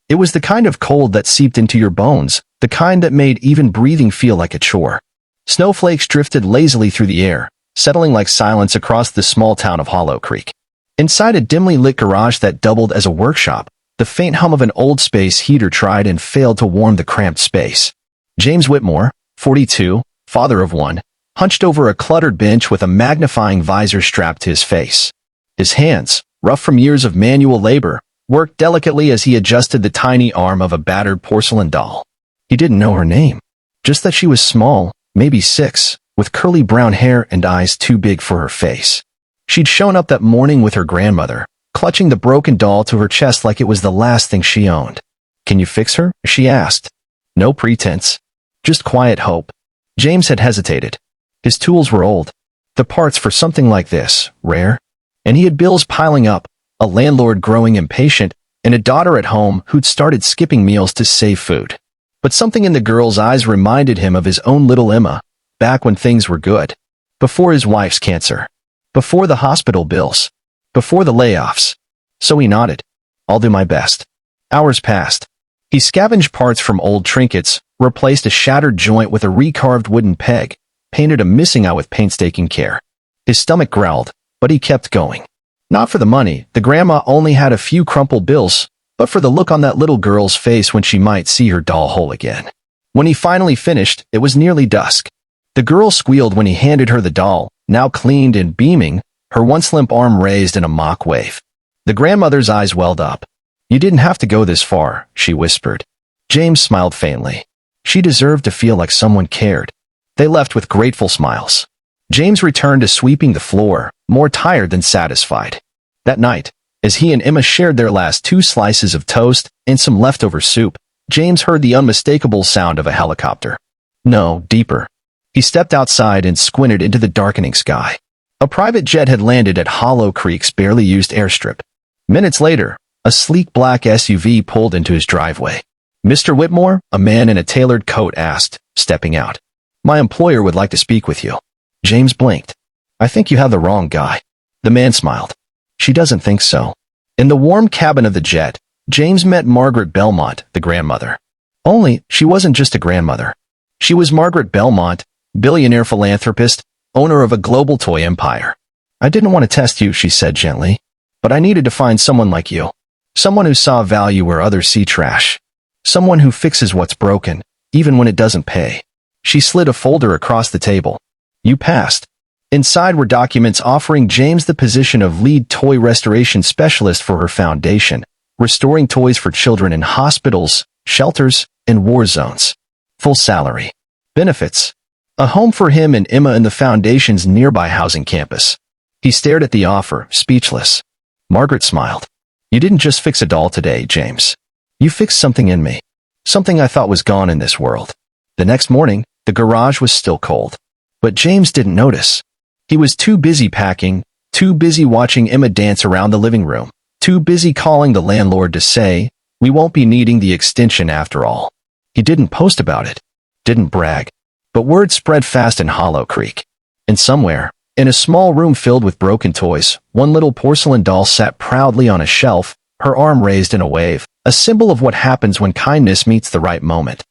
It was the kind of cold that seeped into your bones, the kind that made even breathing feel like a chore. Snowflakes drifted lazily through the air, settling like silence across the small town of Hollow Creek. Inside a dimly lit garage that doubled as a workshop, the faint hum of an old space heater tried and failed to warm the cramped space. James Whitmore, 42, father of one, hunched over a cluttered bench with a magnifying visor strapped to his face. His hands, rough from years of manual labor, worked delicately as he adjusted the tiny arm of a battered porcelain doll. He didn't know her name, just that she was small, maybe 6, with curly brown hair and eyes too big for her face. She'd shown up that morning with her grandmother, clutching the broken doll to her chest like it was the last thing she owned. "Can you fix her?" she asked. No pretense, just quiet hope. James had hesitated. His tools were old. The parts for something like this, rare. And he had bills piling up, a landlord growing impatient, and a daughter at home who'd started skipping meals to save food. But something in the girl's eyes reminded him of his own little Emma, back when things were good. Before his wife's cancer. Before the hospital bills. Before the layoffs. So he nodded. "I'll do my best." Hours passed. He scavenged parts from old trinkets, replaced a shattered joint with a recarved wooden peg, painted a missing eye with painstaking care. His stomach growled, but he kept going. Not for the money, the grandma only had a few crumpled bills, but for the look on that little girl's face when she might see her doll whole again. When he finally finished, it was nearly dusk. The girl squealed when he handed her the doll, now cleaned and beaming, her once limp arm raised in a mock wave. The grandmother's eyes welled up. "You didn't have to go this far," she whispered. James smiled faintly. She deserved to feel like someone cared. They left with grateful smiles. James returned to sweeping the floor, more tired than satisfied. That night, as he and Emma shared their last 2 slices of toast and some leftover soup, James heard the unmistakable sound of a helicopter. No, deeper. He stepped outside and squinted into the darkening sky. A private jet had landed at Hollow Creek's barely used airstrip. Minutes later, a sleek black SUV pulled into his driveway. "Mr. Whitmore?" a man in a tailored coat asked, stepping out. "My employer would like to speak with you." James blinked. "I think you have the wrong guy." The man smiled. "She doesn't think so." In the warm cabin of the jet, James met Margaret Belmont, the grandmother. Only, she wasn't just a grandmother. She was Margaret Belmont, billionaire philanthropist, owner of a global toy empire. "I didn't want to test you," she said gently, "but I needed to find someone like you. Someone who saw value where others see trash. Someone who fixes what's broken, even when it doesn't pay." She slid a folder across the table. "You passed." Inside were documents offering James the position of lead toy restoration specialist for her foundation, restoring toys for children in hospitals, shelters, and war zones. Full salary. Benefits. A home for him and Emma in the foundation's nearby housing campus. He stared at the offer, speechless. Margaret smiled. "You didn't just fix a doll today, James. You fixed something in me. Something I thought was gone in this world." The next morning, the garage was still cold. But James didn't notice. He was too busy packing, too busy watching Emma dance around the living room, too busy calling the landlord to say, "We won't be needing the extension after all." He didn't post about it, didn't brag. But word spread fast in Hollow Creek. And somewhere, in a small room filled with broken toys, one little porcelain doll sat proudly on a shelf, her arm raised in a wave, a symbol of what happens when kindness meets the right moment.